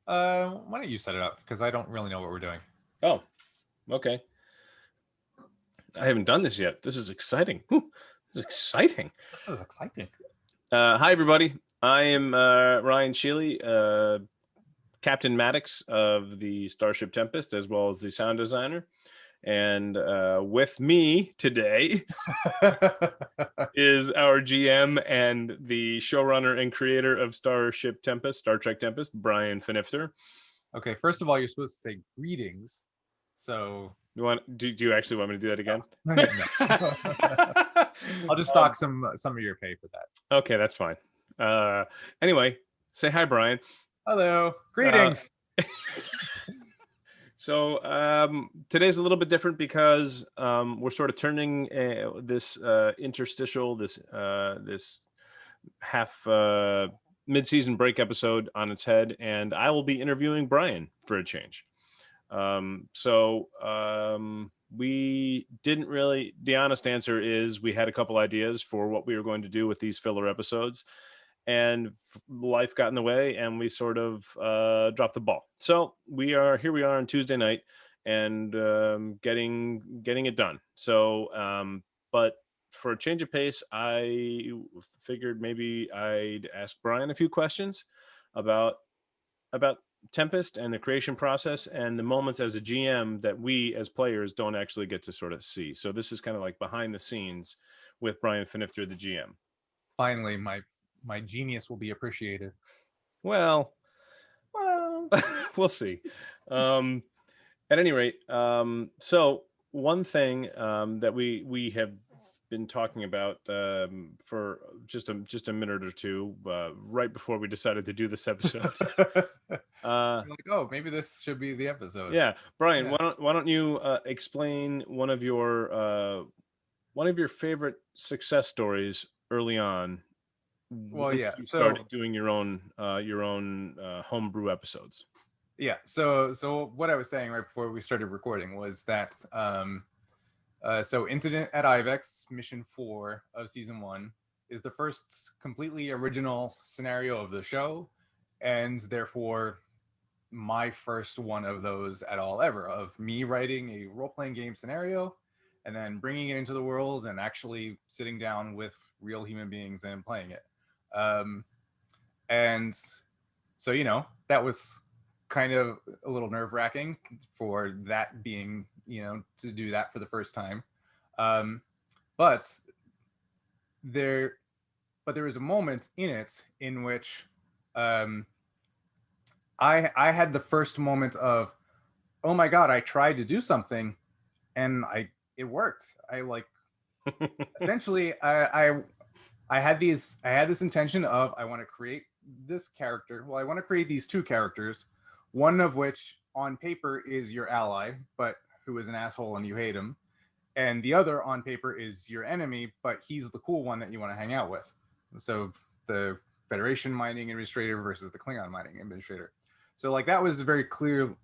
Why don't you set it up? Because I don't really know what we're doing. Oh, okay. I haven't done this yet. This is exciting. Whew, this is exciting. This is exciting. Hi, everybody. I am Ryan Sheely, Captain Maddox of the Starship Tempest, as well as the sound designer. And with me today is our GM and the showrunner and creator of Starship Tempest, Star Trek Tempest, Brian Finifter. Okay, first of all, you're supposed to say greetings. So Do you actually want me to do that again? no. I'll just dock some of your pay for that. Okay, that's fine. Anyway, say hi, Brian. Hello. Greetings. So today's a little bit different because we're sort of turning this interstitial, this half mid-season break episode on its head, and I will be interviewing Brian for a change. We didn't really, the honest answer is we had a couple ideas for what we were going to do with these filler episodes, and life got in the way and we sort of dropped the ball. So we are on Tuesday night and getting it done. So but for a change of pace, I figured maybe I'd ask Brian a few questions about Tempest and the creation process and the moments as a GM that we as players don't actually get to sort of see. So this is kind of like behind the scenes with Brian Finifter, the GM. Finally, my genius will be appreciated. Well, we'll see. At any rate, so one thing that we have been talking about for just a minute or two right before we decided to do this episode. Like, oh, maybe this should be the episode. Yeah, Brian, why don't you explain one of your favorite success stories early on? Well, once yeah. you started doing your own homebrew episodes. Yeah. So what I was saying right before we started recording was that so Incident at Ivex, Mission 4 of Season 1, is the first completely original scenario of the show, and therefore my first one of those at all ever, of me writing a role-playing game scenario and then bringing it into the world and actually sitting down with real human beings and playing it. And so, that was kind of a little nerve-wracking for that being, to do that for the first time. But there was a moment in it in which I had the first moment of, oh my God, I tried to do something and it worked. Essentially I had this intention of, I want to create this character. Well, I want to create these two characters, one of which on paper is your ally, but who is an asshole and you hate him. And the other on paper is your enemy, but he's the cool one that you want to hang out with. So the Federation mining administrator versus the Klingon mining administrator. So that was a very clear,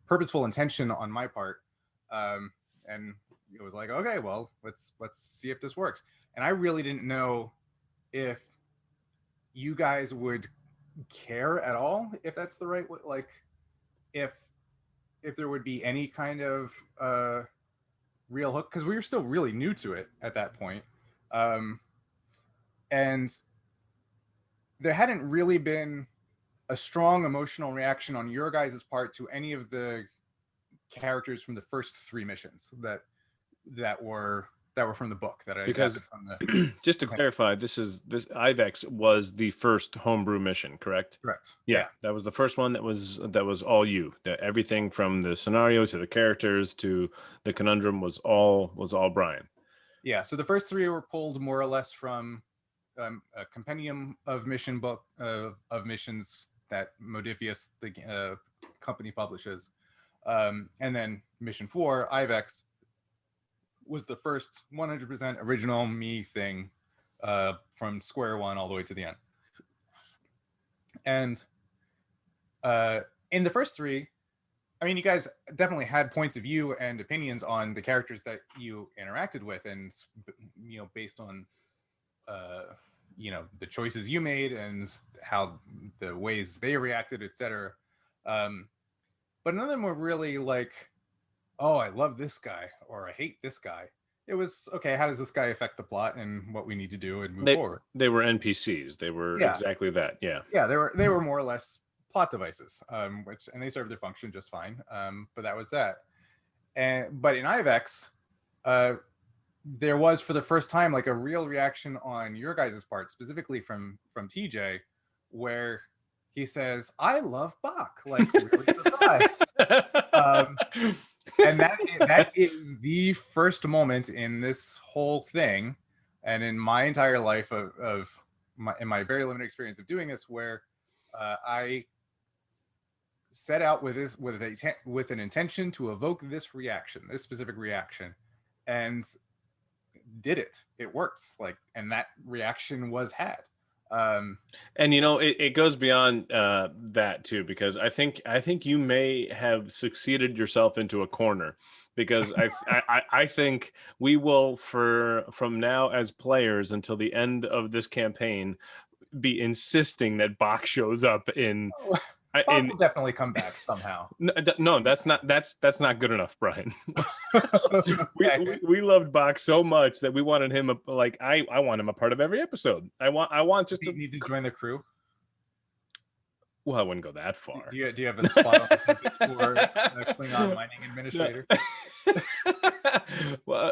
purposeful intention on my part. And it was like, okay, well, let's see if this works. And I really didn't know if you guys would care at all, if that's the right way, if there would be any kind of real hook, because we were still really new to it at that point. And there hadn't really been a strong emotional reaction on your guys' part to any of the characters from the first three missions that were from the book that I because from the just to clarify, this IVEX was the first homebrew mission, correct? Correct. Yeah, that was the first one that was all you. That everything from the scenario to the characters to the conundrum was all Brian. Yeah, so the first three were pulled more or less from a compendium of mission book of missions that Modifius, the company, publishes, and then Mission 4, IVEX, was the first 100% original me thing from square one all the way to the end. And in the first three, I mean, you guys definitely had points of view and opinions on the characters that you interacted with, and based on the choices you made and how the ways they reacted, etc. Um, but none of them were really like, oh, I love this guy or I hate this guy. It was okay. How does this guy affect the plot and what we need to do and move They forward? they were NPCs. They were Yeah, exactly that. Yeah. yeah. They were more or less plot devices, which and they served their function just fine. But that was that. And but in IVX, uh, there was for the first time like a real reaction on your guys' part, specifically from TJ, where he says, "I love Bach," like really surprised. Um, and that is the first moment in this whole thing, and in my entire life of in my very limited experience of doing this, where I set out with an intention to evoke this reaction, this specific reaction, and did it. It works. Like, and that reaction was had. And it goes beyond that too, because I think you may have succeeded yourself into a corner, because I think we will, from now as players until the end of this campaign, be insisting that Bach shows up in Bob will definitely come back somehow. No, that's not good enough, Brian. Okay. we loved Bach so much that we wanted him like I want him a part of every episode. I want just Do you need to join the crew? Well, I wouldn't go that far. Do you have a spot on the Tempest for Klingon mining administrator? Well,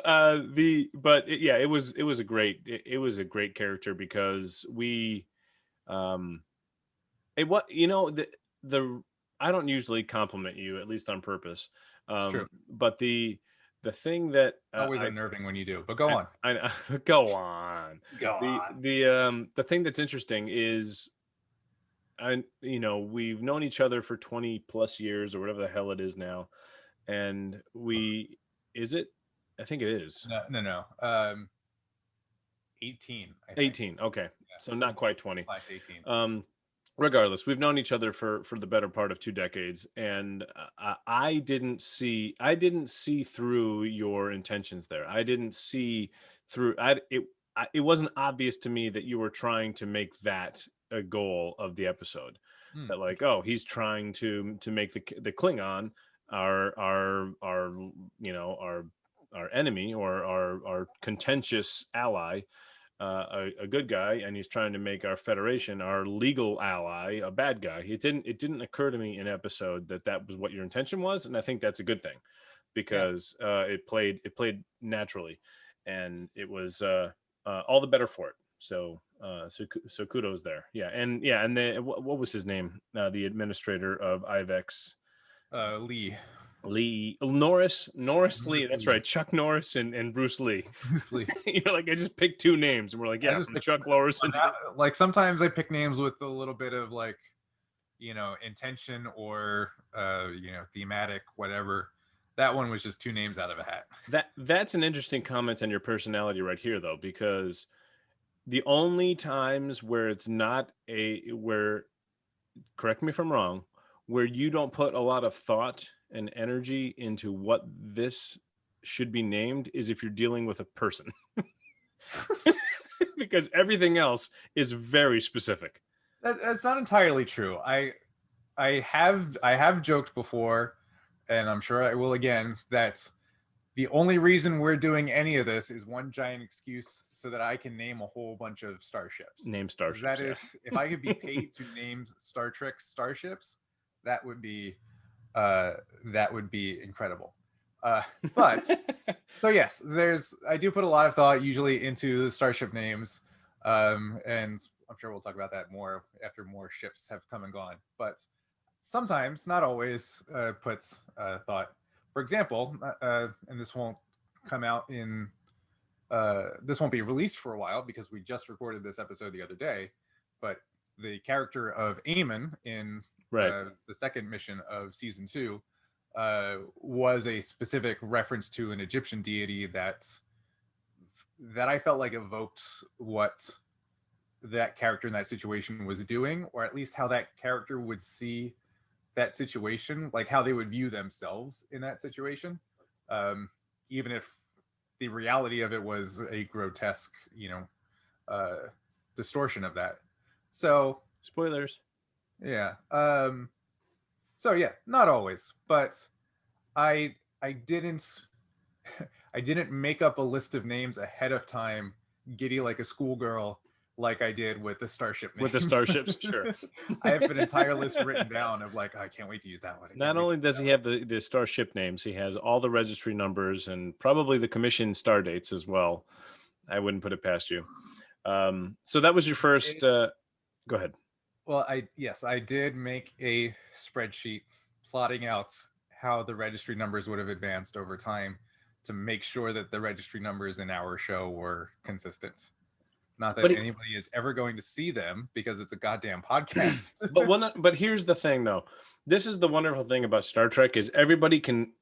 yeah, it was a great character, because we it what the I don't usually compliment you, at least on purpose. It's true. But the thing that Always unnerving when you do, but go on. I go on. Go on. The thing that's interesting is, we've known each other for 20 plus years or whatever the hell it is now, and I think it is. No. 18. I think. 18. Okay, yeah, so not quite 20. 18. Regardless, we've known each other for the better part of 2 decades, and I didn't see through your intentions there. I didn't see through it wasn't obvious to me that you were trying to make that a goal of the episode. That like, oh, he's trying to make the Klingon our enemy, or our contentious ally, a good guy, and he's trying to make our Federation, our legal ally, a bad guy. It didn't occur to me in episode that was what your intention was, and I think that's a good thing, because it played naturally, and it was all the better for it. So kudos there. And what was his name? The administrator of IVEX, Lee Norris Lee. That's right, Chuck Norris and Bruce Lee. You're like, I just picked 2 names, and we're like, yeah, Chuck Norris. Like sometimes I pick names with a little bit of like, intention or thematic, whatever. That one was just 2 names out of a hat. That's an interesting comment on your personality right here, though, because the only times where it's not correct me if I'm wrong, where you don't put a lot of thought and energy into what this should be named, is if you're dealing with a person. Because everything else is very specific. That's not entirely true. I have joked before, and I'm sure I will again, that the only reason we're doing any of this is one giant excuse so that I can name a whole bunch of starships. Name starships. That is, if I could be paid to name Star Trek starships, that would be incredible. But so yes, I do put a lot of thought usually into the starship names, and I'm sure we'll talk about that more after more ships have come and gone. But sometimes, not always, put thought. For example, and this won't come out in this won't be released for a while because we just recorded this episode the other day. But the character of Eamon in the second mission of season 2 was a specific reference to an Egyptian deity that I felt like evoked what that character in that situation was doing, or at least how that character would see that situation, like how they would view themselves in that situation, even if the reality of it was a grotesque, distortion of that. So spoilers. Yeah. So yeah, not always, but I didn't I didn't make up a list of names ahead of time, giddy like a schoolgirl, like I did with the starship With the names. starships, sure. I have an entire list written down of like, I can't wait to use that one. I can't Not wait to only use does that he one. have the starship names, he has all the registry numbers and probably the commission star dates as well. I wouldn't put it past you. So that was your first. It, Go ahead. well, I did make a spreadsheet plotting out how the registry numbers would have advanced over time to make sure that the registry numbers in our show were consistent. Not that But anybody is ever going to see them because it's a goddamn podcast. but here's the thing, though. This is the wonderful thing about Star Trek is everybody can,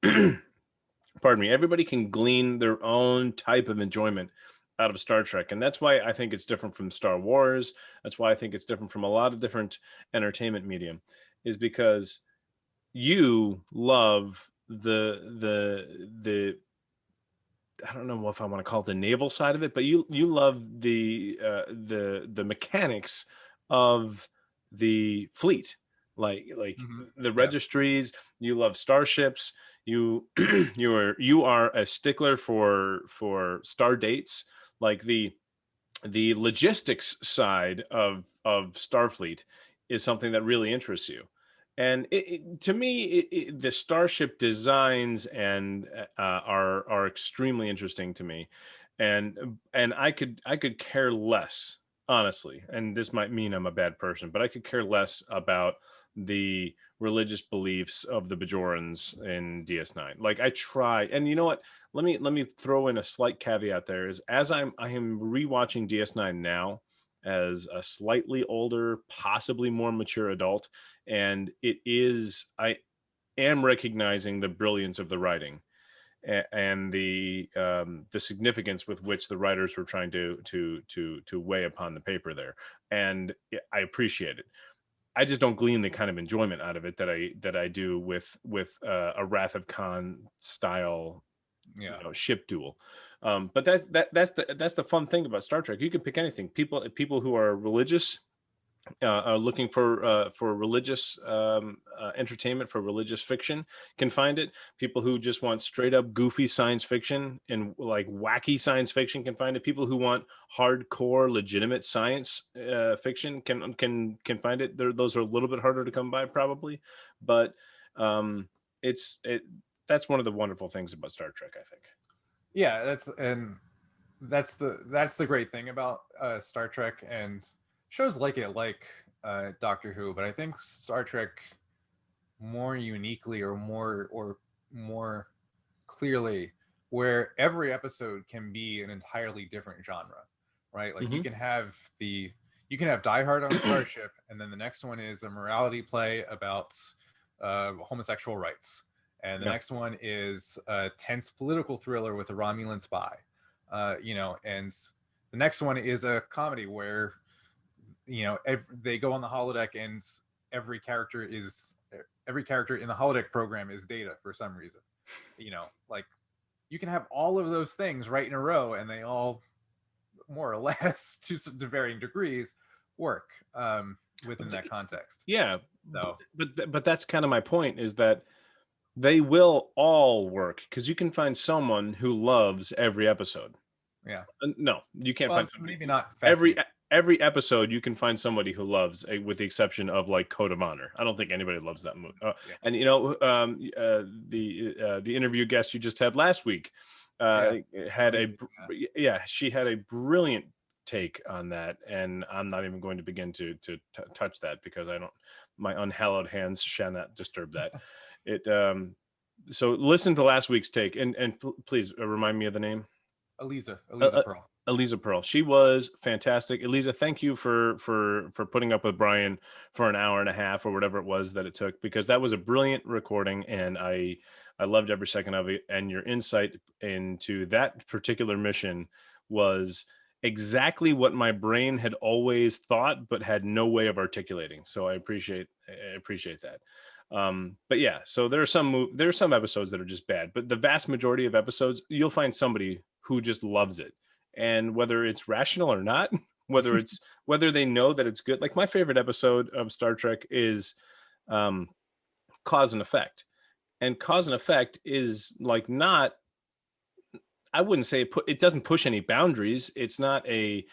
pardon me, everybody can glean their own type of enjoyment out of Star Trek, and that's why I think it's different from Star Wars. That's why I think it's different from a lot of different entertainment medium, is because you love the I don't know if I want to call it the naval side of it, but you love the mechanics of the fleet, like Mhm. the Yeah. registries. You love starships. You you are a stickler for star dates, like the logistics side of Starfleet is something that really interests you. And to me, the starship designs and are extremely interesting to me, and I could care less, honestly. And this might mean I'm a bad person, but I could care less about the religious beliefs of the Bajorans in DS9. Like I try, and you know what? Let me throw in a slight caveat there is as I am rewatching DS9 now as a slightly older, possibly more mature adult, and I am recognizing the brilliance of the writing and the significance with which the writers were trying to weigh upon the paper there, and I appreciate it. I just don't glean the kind of enjoyment out of it that I do with a Wrath of Khan style, Yeah. ship duel. But that's the fun thing about Star Trek. You can pick anything. People who are religious, are looking for religious entertainment, for religious fiction, can find it. People who just want straight up goofy science fiction and like wacky science fiction can find it. People who want hardcore legitimate science fiction can find it. Those are a little bit harder to come by probably, but um, it that's one of the wonderful things about Star Trek, I think. Yeah, that's the great thing about Star Trek and shows like it, like Doctor Who. But I think Star Trek more uniquely or more clearly, where every episode can be an entirely different genre, right? Like Hmm. you can have Die Hard on a starship, and then the next one is a morality play about homosexual rights, and the Yeah. next one is a tense political thriller with a Romulan spy, and the next one is a comedy where they go on the holodeck and every character is every character in the holodeck program is Data for some reason. Like you can have all of those things right in a row, and they all more or less to varying degrees work But within that context. yeah, So but that's kind of my point, is that they will all work because you can find someone who loves every episode. yeah, No, you can't find well, somebody. maybe not every festive. every episode you can find somebody who loves, with the exception of like Code of Honor. I don't think anybody loves that movie. Yeah, And the interview guest you just had last week yeah, had Elisa, yeah, she had a brilliant take on that, and I'm not even going to begin to touch that because I don't, my unhallowed hands shall not disturb that. It So listen to last week's take, and please remind me of the name. uh, Elisa uh, Pearl. Eliza Pearl. She was fantastic. Eliza, thank you for putting up with Brian for an hour and a half or whatever it was that it took, because that was a brilliant recording, and I loved every second of it. And your insight into that particular mission was exactly what my brain had always thought but had no way of articulating. So I appreciate that. But yeah, so there are some episodes that are just bad, but the vast majority of episodes you'll find somebody who just loves it, and whether it's rational or not, whether they know that it's good. Like my favorite episode of Star Trek is um cause and effect, and cause and effect is like not, I wouldn't say it doesn't push any boundaries. It's not an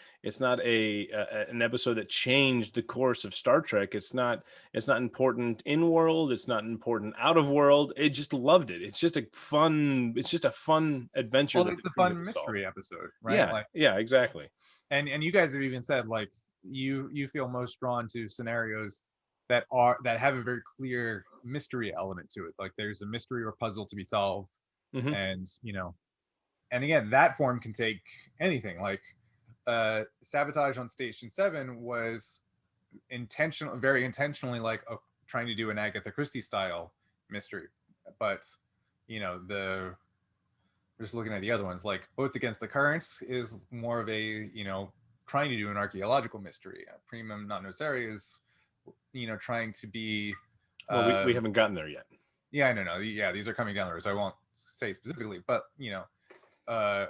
episode that changed the course of Star Trek. It's not important in world. It's not important out of world. It just loved it. It's just a fun adventure Well, that it's the a crew fun had to solve. mystery episode, right? Yeah, Like, yeah, exactly. and you guys have even said like you feel most drawn to scenarios that have a very clear mystery element to it. Like there's a mystery or puzzle to be solved, Hmm. and and again, that form can take anything. Like Sabotage on Station 7 was very intentionally like trying to do an Agatha Christie style mystery, but the just looking at the other ones, like Boats Against the Currents is more of a trying to do an archaeological mystery. Primum Non Nocere is trying to be. Well, we haven't gotten there yet. Yeah, no, yeah, these are coming down the road, so I won't say specifically, but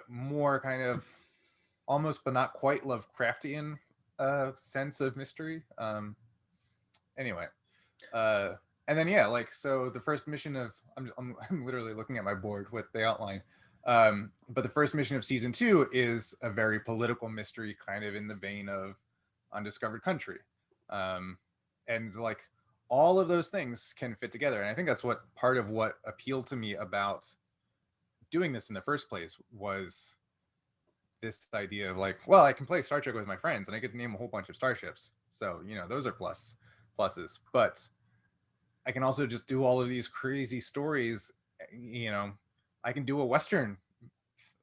more kind of almost but not quite Lovecraftian sense of mystery. Anyway, and then yeah, like so the first mission of I'm literally looking at my board with the outline. But the first mission of season 2 is a very political mystery, kind of in the vein of Undiscovered Country, and like all of those things can fit together. And I think that's what part of what appealed to me about doing this in the first place was this idea of like, well, I can play Star Trek with my friends and I get to name a whole bunch of starships. So, those are pluses. But I can also just do all of these crazy stories. I can do a Western.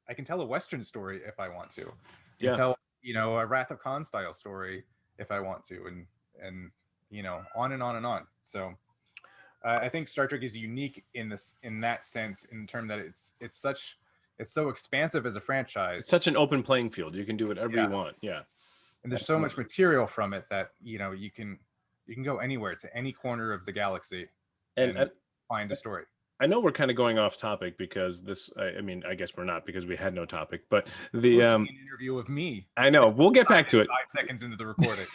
I can tell a Western story if I want to. I can tell, a Wrath of Khan style story if I want to, and on and on and on. So I think Star Trek is unique in that sense, in terms that it's so expansive as a franchise. It's such an open playing field. You can do whatever you want. Yeah. And there's so much material from it that you can go anywhere to any corner of the galaxy and find a story. I know we're kind of going off topic because this, I mean, I guess we're not, because we had no topic, but the an interview of me. I know, we'll get back to it 5 seconds into the recording.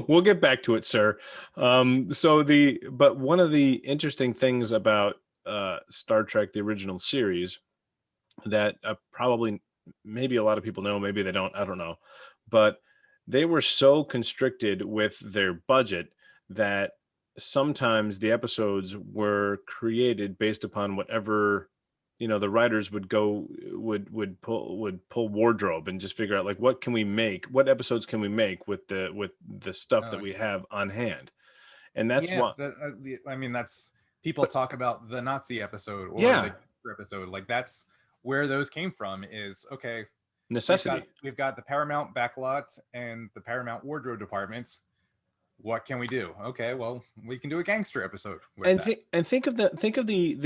We'll get back to it, sir. But one of the interesting things about Star Trek, the original series, that probably maybe a lot of people know, maybe they don't, I don't know, but they were so constricted with their budget that sometimes the episodes were created based upon whatever the writers would pull wardrobe and just figure out like what episodes can we make with the stuff that we have on hand. And that's what I mean, that's people talk about the Nazi episode or the episode, like that's where those came from. Is okay, necessity. We've got the Paramount backlot and the Paramount wardrobe departments. What can we do? Okay, well, we can do a gangster episode. Think of the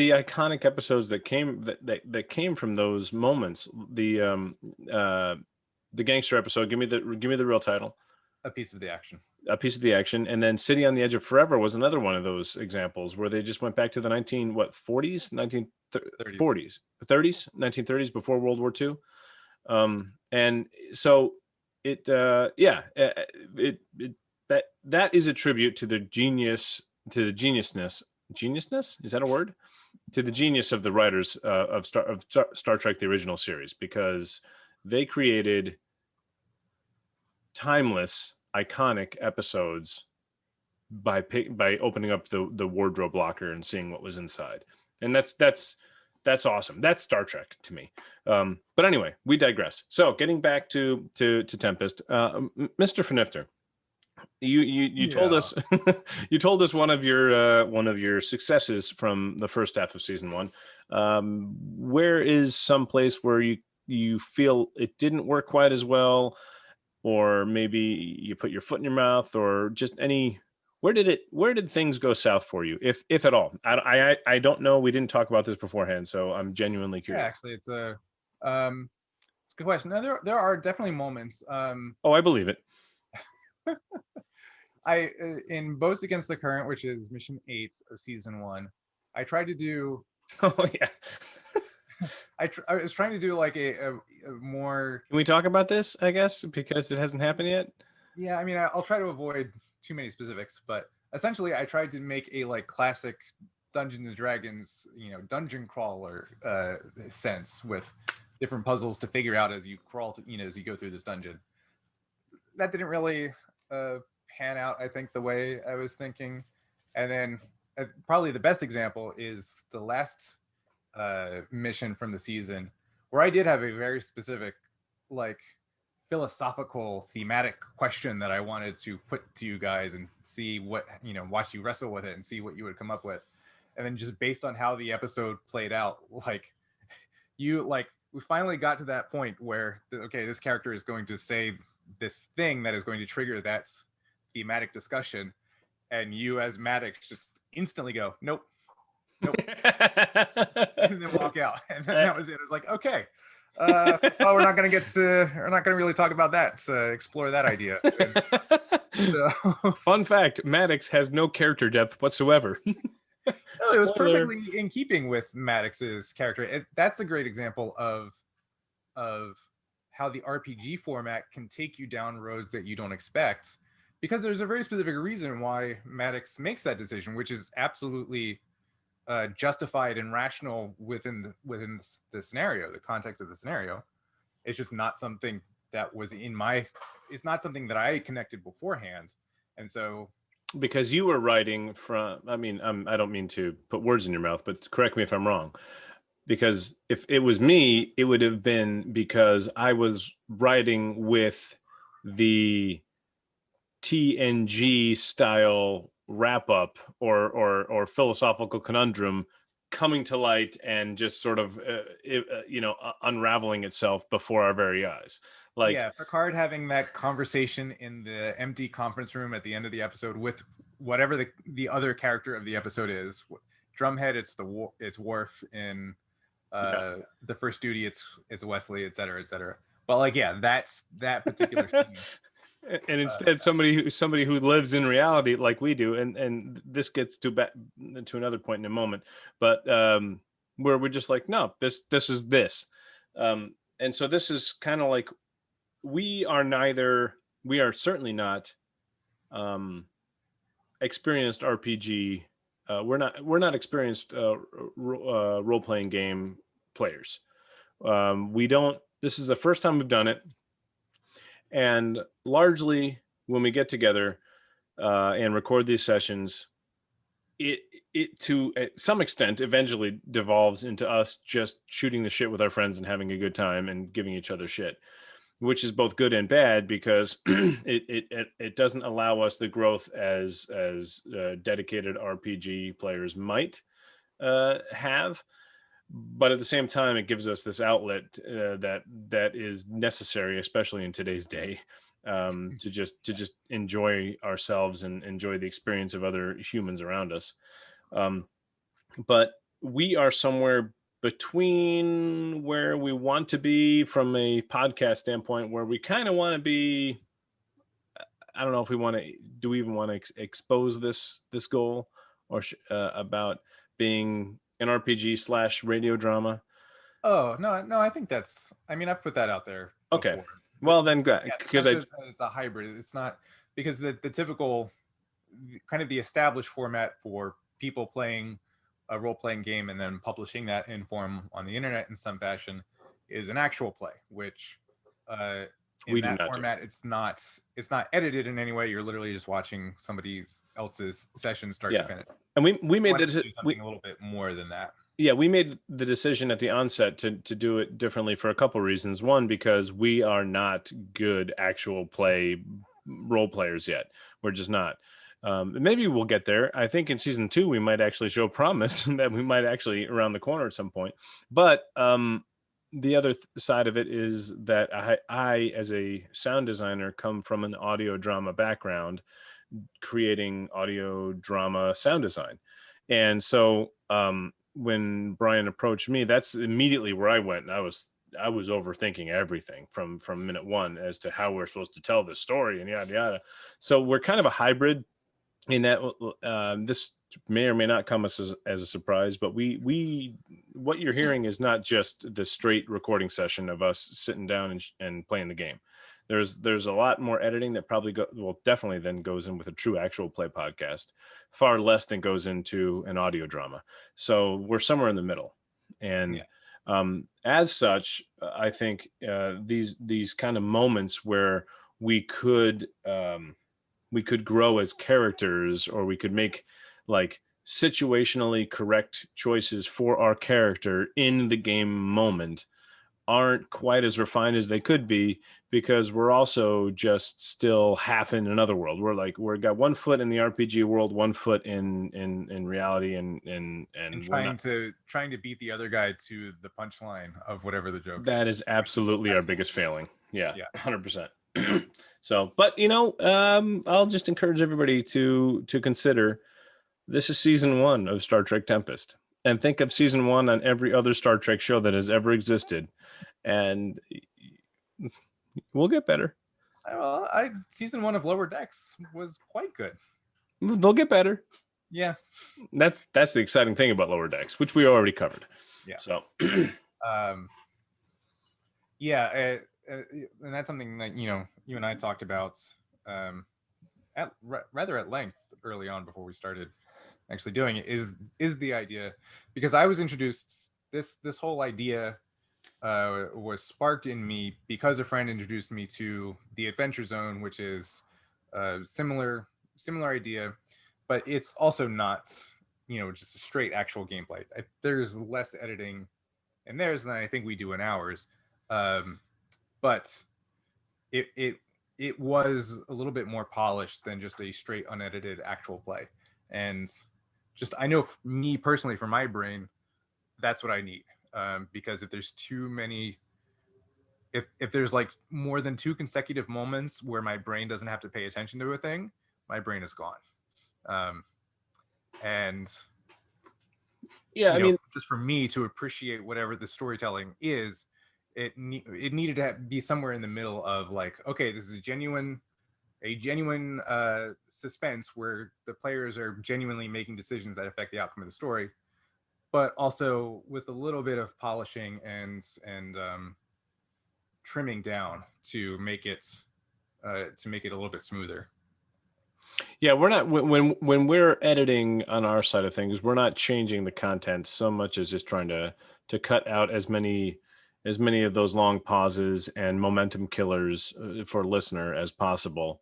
iconic episodes that came from those moments. The gangster episode. Give me the real title. A Piece of the Action. A Piece of the Action, and then City on the Edge of Forever was another one of those examples where they just went back to the 1930s, 1930s, before World War II, and so that is a tribute to the geniusness. Is that a word? To the genius of the writers of Star Trek, the original series, because they created timeless, iconic episodes by opening up the wardrobe locker and seeing what was inside, and that's awesome. That's Star Trek to me. But anyway, we digress. So getting back to Tempest, Mr. Fnifter. You told us you told us one of your successes from the first half of season 1. Where is some place where you feel it didn't work quite as well, or maybe you put your foot in your mouth, or just where did things go south for you, if at all? I don't know. We didn't talk about this beforehand, so I'm genuinely curious. Yeah, actually, it's a good question. Now, there are definitely moments. I believe it. In Boats Against the Current, which is mission 8 of season 1, I tried to do. Oh yeah. I was trying to do like a more. Can we talk about this? I guess because it hasn't happened yet. Yeah, I mean, I'll try to avoid too many specifics, but essentially I tried to make a like classic Dungeons and Dragons, dungeon crawler sense with different puzzles to figure out as you crawl, as you go through this dungeon. That didn't really pan out, I think, the way I was thinking. And then probably the best example is the last mission from the season, where I did have a very specific, like, philosophical, thematic question that I wanted to put to you guys and see what, watch you wrestle with it and see what you would come up with. And then just based on how the episode played out, we finally got to that point where, okay, this character is going to say this thing that is going to trigger that thematic discussion, and you as Maddox just instantly go, nope, and then walk out, and then that was it. It was like, okay, well, we're not going to really talk about that, explore that idea. So, fun fact, Maddox has no character depth whatsoever. No, it was perfectly in keeping with Maddox's character. That's a great example of how the RPG format can take you down roads that you don't expect, because there's a very specific reason why Maddox makes that decision, which is absolutely justified and rational within the scenario, the context of the scenario. It's just not something that was it's not something that I connected beforehand. And so, because you were writing from, I mean, I don't mean to put words in your mouth, but correct me if I'm wrong. Because if it was me, it would have been because I was writing with the TNG style wrap up or philosophical conundrum coming to light and just sort of unraveling itself before our very eyes. Like, yeah, Picard having that conversation in the empty conference room at the end of the episode with whatever the other character of the episode is. Drumhead, it's Worf. In the First Duty, it's Wesley, et cetera. But like, yeah, that's that particular scene. And instead, somebody who lives in reality like we do, and this gets to another point in a moment, but where we're just like, no, this is this, and so this is kind of like, we are certainly not experienced RPG. We're not experienced role playing game players. This is the first time we've done it. And largely, when we get together and record these sessions, it to some extent eventually devolves into us just shooting the shit with our friends and having a good time and giving each other shit, which is both good and bad, because it doesn't allow us the growth as dedicated RPG players might have. But at the same time, it gives us this outlet that is necessary, especially in today's day, to just enjoy ourselves and enjoy the experience of other humans around us. But we are somewhere between where we want to be from a podcast standpoint, where we kind of want to be. I don't know if we want to. Do we even want to expose this goal, or about being an RPG / radio drama? Oh, no, I think that's, I've put that out there before. Okay. Well, then good. Because it's a hybrid. It's not, because the typical kind of the established format for people playing a role-playing game and then publishing that in form on the internet in some fashion is an actual play, which in that format, it's not edited in any way. You're literally just watching somebody else's session start to finish. And we made something a little bit more than that. Yeah, we made the decision at the onset to do it differently for a couple of reasons. One, because we are not good actual play role players yet. We're just not. Maybe we'll get there. I think in season 2 we might actually show promise that we might actually around the corner at some point. But the other side of it is that I, as a sound designer, come from an audio drama background, creating audio drama sound design. And so when Brian approached me, that's immediately where I went. And I was overthinking everything from minute one as to how we're supposed to tell this story and yada yada. So we're kind of a hybrid in that this may or may not come as a surprise, but we what you're hearing is not just the straight recording session of us sitting down and playing the game. There's a lot more editing that probably definitely then goes in with a true actual play podcast, far less than goes into an audio drama. So we're somewhere in the middle, and as such, I think these kind of moments where we could grow as characters, or we could make like situationally correct choices for our character in the game moment, aren't quite as refined as they could be, because we're also just still half in another world. We're got one foot in the RPG world, one foot in reality, and trying to beat the other guy to the punchline of whatever the joke is. That is absolutely our biggest failing. Yeah. 100%. So, but I'll just encourage everybody to consider this is season 1 of Star Trek Tempest, and think of season 1 on every other Star Trek show that has ever existed, and we'll get better. Well, season 1 of Lower Decks was quite good. They'll get better. Yeah, that's the exciting thing about Lower Decks, which we already covered. Yeah. So, yeah, and that's something that you and I talked about rather at length early on before we started actually doing it. Is the idea, because I was introduced, this whole idea was sparked in me because a friend introduced me to the Adventure Zone, which is a similar idea, but it's also not just a straight actual gameplay. There's less editing in theirs than I think we do in ours, but it was a little bit more polished than just a straight unedited actual play. And just, I know me personally, for my brain, that's what I need. Because if there's too many, if there's like more than 2 consecutive moments where my brain doesn't have to pay attention to a thing, my brain is gone. And yeah, just for me to appreciate whatever the storytelling is, it needed to be somewhere in the middle of like, okay, this is a genuine suspense where the players are genuinely making decisions that affect the outcome of the story, but also with a little bit of polishing and trimming down to make it a little bit smoother. Yeah, we're not, when we're editing on our side of things, we're not changing the content so much as just trying to cut out as many of those long pauses and momentum killers for listener as possible.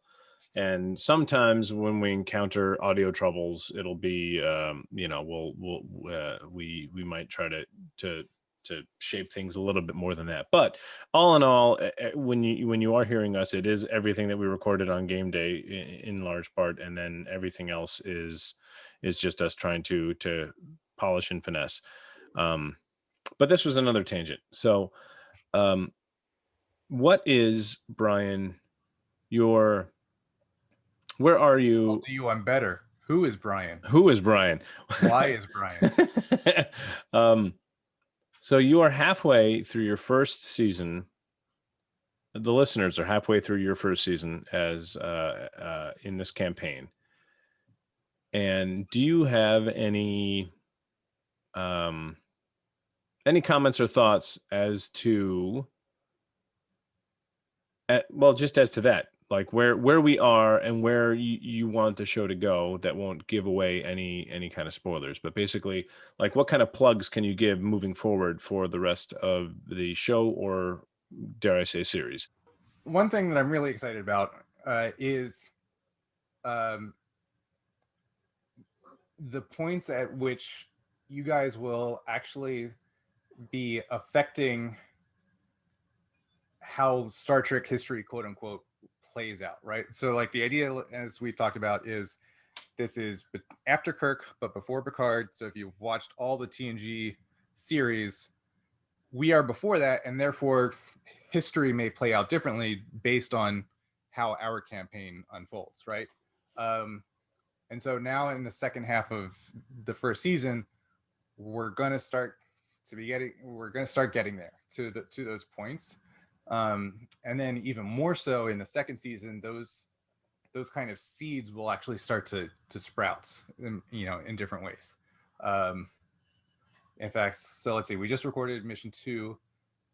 And sometimes when we encounter audio troubles, it'll be we might try to shape things a little bit more than that. But all in all, when you are hearing us, it is everything that we recorded on game day in large part, and then everything else is just us trying to polish and finesse. But this was another tangent. So, what is, Brian, where are you? I'll do you one better. Who is Brian? Who is Brian? Why is Brian? So you are halfway through your first season. The listeners are halfway through your first season as in this campaign. And do you have any comments or thoughts as to just as to that, like where we are and where you want the show to go, that won't give away any kind of spoilers, but basically, like, what kind of plugs can you give moving forward for the rest of the show, or dare I say series? One thing that I'm really excited about is the points at which you guys will actually be affecting how Star Trek history, quote unquote, plays out, right? So like the idea, as we've talked about, is this is after Kirk but before Picard. So if you've watched all the TNG series, we are before that, and therefore history may play out differently based on how our campaign unfolds, right? And so now in the second half of the first season, we're gonna start getting there to those points, and then even more so in the second season, those kind of seeds will actually start to sprout in different ways. In fact, so let's see, we just recorded mission 2,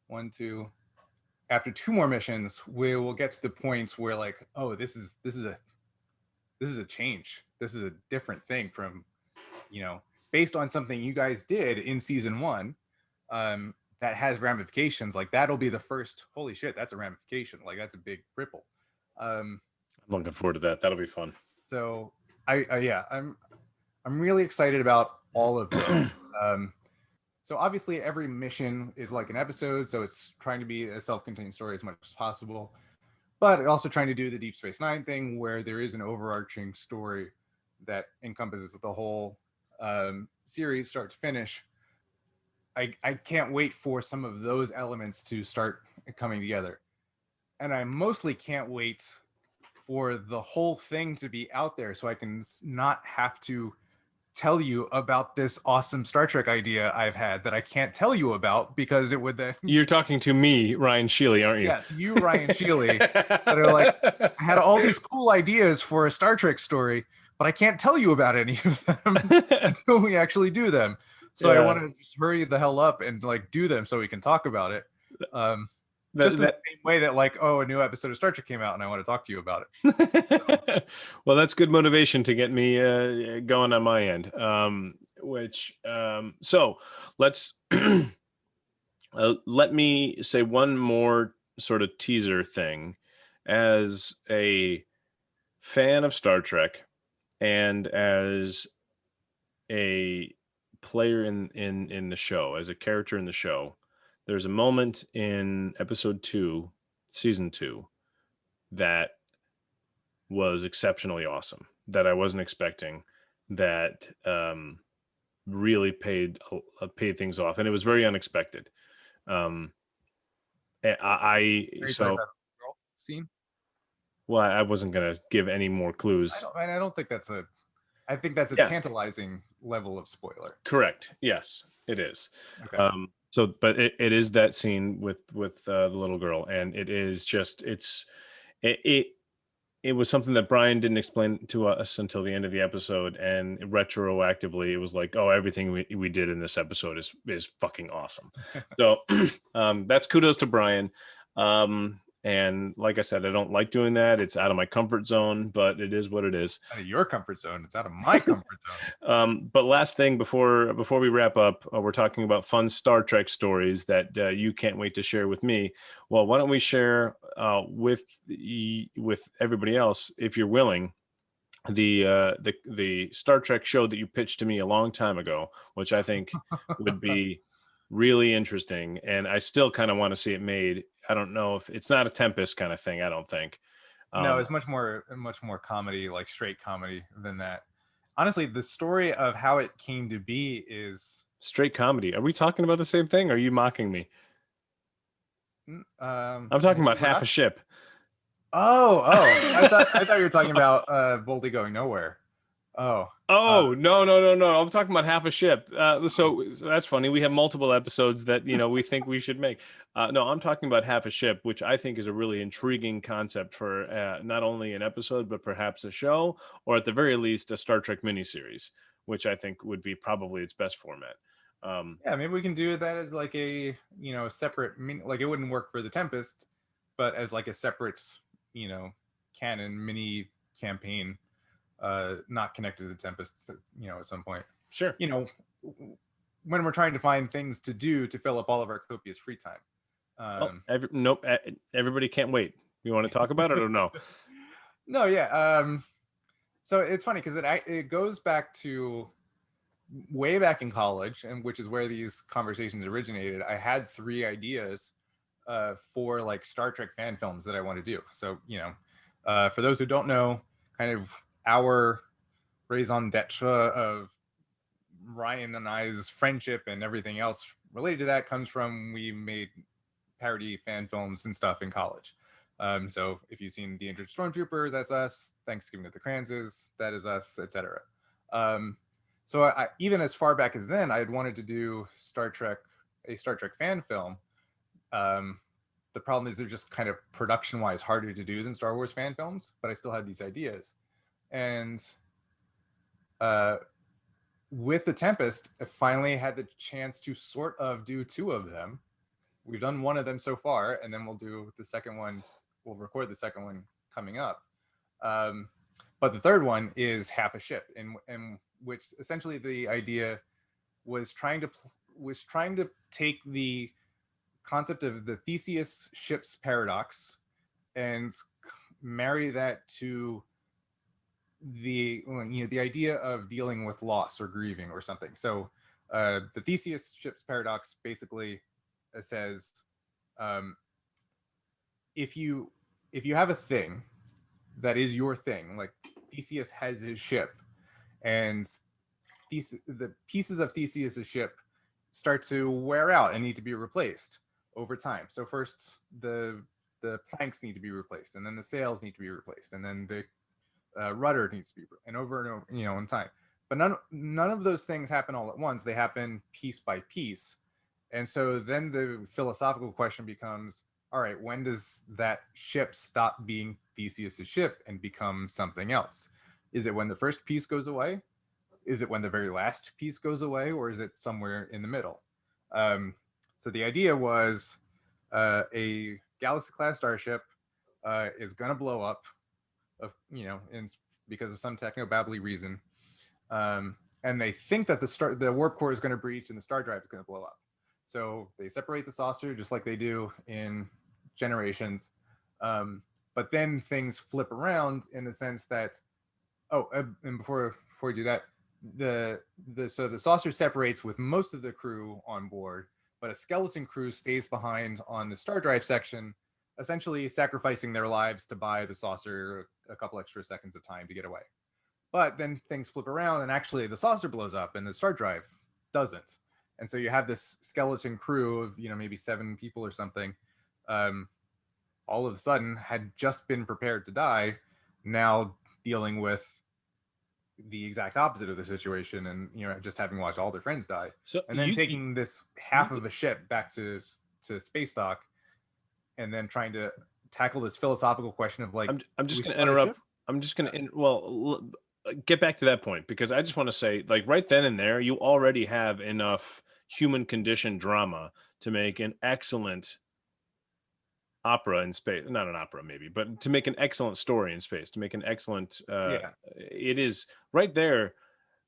1, 2, after 2 more missions, we will get to the point where like, oh, this is a change. This is a different thing from, you know, based on something you guys did in season 1. That has ramifications. Like that'll be the first. Holy shit, that's a ramification. Like that's a big ripple. Um, I'm looking forward to that. That'll be fun. so yeah, I'm really excited about all of those. So obviously every mission is like an episode, so it's trying to be a self-contained story as much as possible, but also trying to do the Deep Space Nine thing where there is an overarching story that encompasses the whole series start to finish. I can't wait for some of those elements to start coming together. And I mostly can't wait for the whole thing to be out there so I can not have to tell you about this awesome Star Trek idea I've had that I can't tell you about because it would then. You're talking to me, Ryan Sheely, aren't you? Yes, you, Ryan Sheely, that are like, I had all these cool ideas for a Star Trek story, but I can't tell you about any of them until we actually do them. So I want to just hurry the hell up and like do them so we can talk about it. Just in the same way that like, oh, a new episode of Star Trek came out and I want to talk to you about it. So. Well, that's good motivation to get me going on my end. So let's let me say one more sort of teaser thing. As a fan of Star Trek and as a player in the show, as a character in the show, there's a moment in episode 2, season 2, that was exceptionally awesome, that I wasn't expecting, that really paid things off, and it was very unexpected. I so girl scene. Well, I wasn't gonna give any more clues. I don't think that's a. I think that's a tantalizing level of spoiler. Correct. Yes, it is. Okay. But it is that scene with the little girl, and it is just it was something that Brian didn't explain to us until the end of the episode, and retroactively, it was like, oh, everything we did in this episode is fucking awesome. So that's kudos to Brian. And like I said, I don't like doing that. It's out of my comfort zone, but it is what it is. Out of your comfort zone. It's out of my comfort zone. But last thing before we wrap up, we're talking about fun Star Trek stories that you can't wait to share with me. Well, why don't we share with everybody else, if you're willing, the Star Trek show that you pitched to me a long time ago, which I think would be really interesting, and I still kind of want to see it made. I don't know if it's not a Tempest kind of thing. I don't think. No, it's much more comedy, like straight comedy than that. Honestly, the story of how it came to be is straight comedy. Are we talking about the same thing? Or are you mocking me? I'm talking about Half a Ship. Oh! I thought you were talking about Boldy Going Nowhere. No. I'm talking about Half a Ship. So that's funny. We have multiple episodes that we think we should make. No, I'm talking about Half a Ship, which I think is a really intriguing concept for not only an episode but perhaps a show, or at the very least a Star Trek miniseries, which I think would be probably its best format. Yeah, maybe we can do that as like a separate, like it wouldn't work for the Tempest, but as like a separate canon mini campaign. Not connected to the Tempest, at some point. Sure. When we're trying to find things to do to fill up all of our copious free time. Nope. Everybody can't wait. You want to talk about it or no? No, yeah. So it's funny because it goes back to way back in college, and which is where these conversations originated. I had 3 ideas for like Star Trek fan films that I want to do. So for those who don't know, kind of our raison d'etre of Ryan and I's friendship and everything else related to that comes from we made parody fan films and stuff in college. So if you've seen The Injured Stormtrooper, that's us. Thanksgiving at the Kranzes, that is us, etc. So I even as far back as then, I had wanted to do a Star Trek fan film. The problem is they're just kind of production-wise harder to do than Star Wars fan films, but I still had these ideas. And with the Tempest, I finally had the chance to sort of do 2 of them. we've done one of them so far, and then we'll do the second one. We'll record the second one coming up. Um, but the third one is half a ship, in which essentially the idea was trying to take the concept of the Theseus ship's paradox and marry that to the idea of dealing with loss or grieving or something. So the Theseus ship's paradox basically says, um, if you have a thing that is your thing, like Theseus has his ship, and the pieces of Theseus's ship start to wear out and need to be replaced over time. So first the planks need to be replaced, and then the sails need to be replaced, and then the rudder needs to be, and over, in time. But none of those things happen all at once. They happen piece by piece. And so then the philosophical question becomes, all right, when does that ship stop being Theseus's ship and become something else? Is it when the first piece goes away? Is it when the very last piece goes away? Or is it somewhere in the middle? So the idea was a Galaxy class starship is going to blow up, because of some techno-babbly reason. And they think that the warp core is going to breach and the star drive is going to blow up. So they separate the saucer just like they do in Generations. But then things flip around in the sense that, and before we do that, so the saucer separates with most of the crew on board, but a skeleton crew stays behind on the star drive section, essentially sacrificing their lives to buy the saucer a couple extra seconds of time to get away. But then things flip around, and actually the saucer blows up and the star drive doesn't. And so you have this skeleton crew of maybe 7 people or something, all of a sudden had just been prepared to die, now dealing with the exact opposite of the situation, and just having watched all their friends die. So and then taking this half of a ship back to space dock, and then trying to tackle this philosophical question of like, I'm just going to interrupt. I'm just going to get back to that point, because I just want to say, like, right then and there, you already have enough human condition drama to make an excellent opera in space. Not an opera maybe, but to make an excellent story in space, to make an excellent it is right there.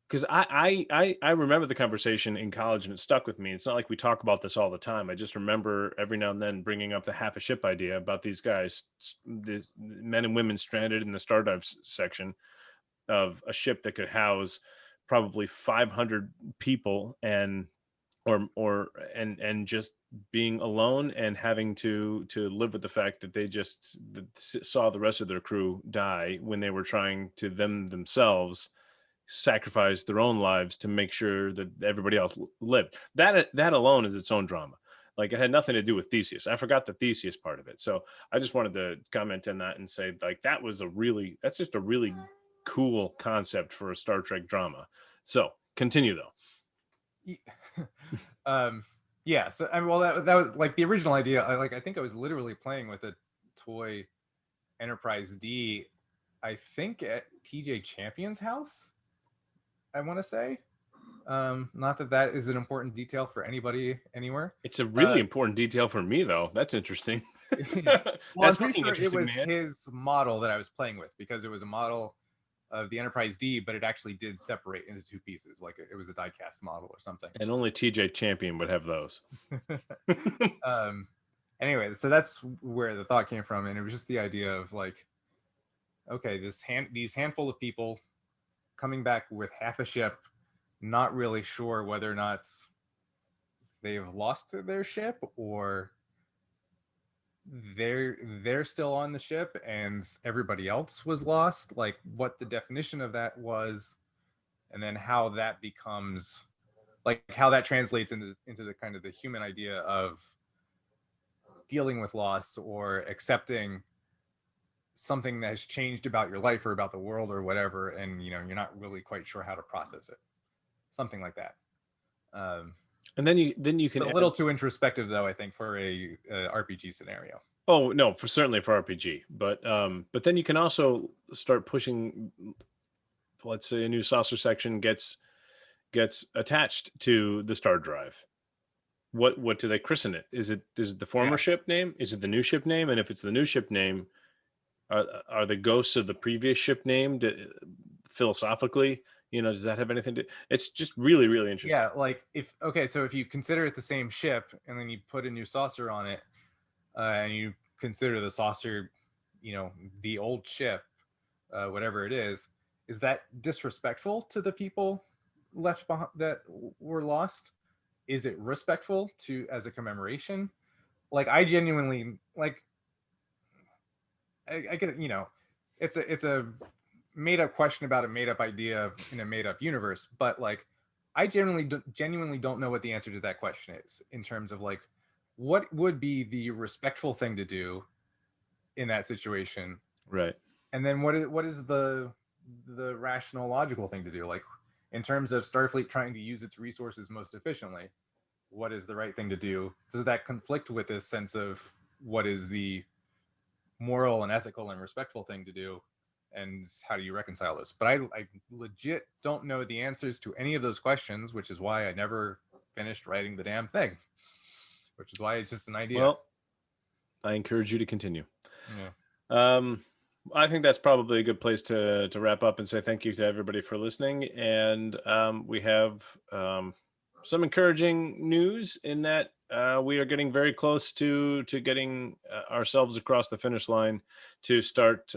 Because I remember the conversation in college, and it stuck with me. It's not like we talk about this all the time. I just remember every now and then bringing up the half a ship idea about these guys, these men and women stranded in the star dive section of a ship that could house probably 500 people, and just being alone and having to live with the fact that they just saw the rest of their crew die when they were trying to themselves sacrifice their own lives to make sure that everybody else lived. That alone is its own drama. Like, it had nothing to do with Theseus. I forgot the Theseus part of it. So I just wanted to comment on that and say, like, that's just a really cool concept for a Star Trek drama. So continue though. Yeah. So well, that was like the original idea. I think I was literally playing with a toy Enterprise D, I think at TJ Champion's house, I want to say. Not that is an important detail for anybody anywhere. It's a really important detail for me, though. That's interesting. Yeah. Well, I'm pretty sure it was his model that I was playing with, because it was a model of the Enterprise D, but it actually did separate into 2 pieces, like it was a die-cast model or something. And only TJ Champion would have those. Anyway, so that's where the thought came from, and it was just the idea of like, okay, these handful of people coming back with half a ship, not really sure whether or not they've lost their ship or they're still on the ship and everybody else was lost, like what the definition of that was, and then how that becomes, like how that translates into the kind of the human idea of dealing with loss or accepting something that has changed about your life or about the world or whatever, and you're not really quite sure how to process it, something like that. And then you can a little too introspective, though, I think, for a RPG scenario. Oh no, certainly for RPG, but then you can also start pushing. Let's say a new saucer section gets attached to the star drive, what do they christen it? Is it the former Yeah. ship name? Is it the new ship name? And if it's the new ship name, are the ghosts of the previous ship named philosophically? Does that have anything to? It's just really, really interesting. Yeah, like if okay, so if you consider it the same ship and then you put a new saucer on it, and you consider the saucer, you know, the old ship, whatever it is that disrespectful to the people left behind that were lost? Is it respectful to as a commemoration? Like I genuinely like I get, you know, it's a made up question about a made up idea in a made up universe, but like I genuinely don't know what the answer to that question is in terms of like what would be the respectful thing to do in that situation, Right. and then what is the rational logical thing to do, like in terms of Starfleet trying to use its resources most efficiently, what is the right thing to do? Does that conflict with this sense of what is the moral and ethical and respectful thing to do, and how do you reconcile this? But I legit don't know the answers to any of those questions, which is why I never finished writing the damn thing, which is why it's just an idea. Well, I encourage you to continue. Yeah. Um, I think that's probably a good place to wrap up and say thank you to everybody for listening. And we have some encouraging news in that we are getting very close to getting ourselves across the finish line to start.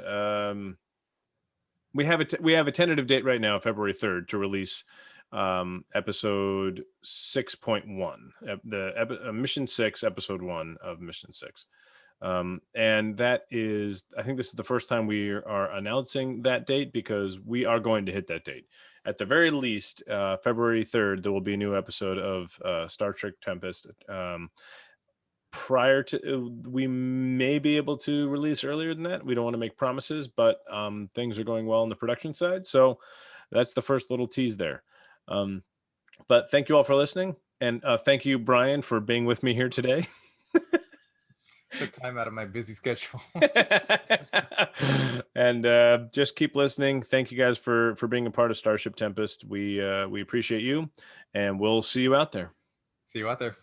We have a tentative date right now, February 3rd, to release episode 6.1, mission 6, episode 1 of mission 6. And that is, I think this is the first time we are announcing that date, because we are going to hit that date. At the very least, February 3rd, there will be a new episode of Star Trek Tempest. Prior to, we may be able to release earlier than that. We don't want to make promises, but things are going well on the production side. So that's the first little tease there. But thank you all for listening. And thank you, Brian, for being with me here today. Took time out of my busy schedule. And just keep listening. Thank you guys for being a part of Starship Tempest. We appreciate you, and we'll see you out there. See you out there.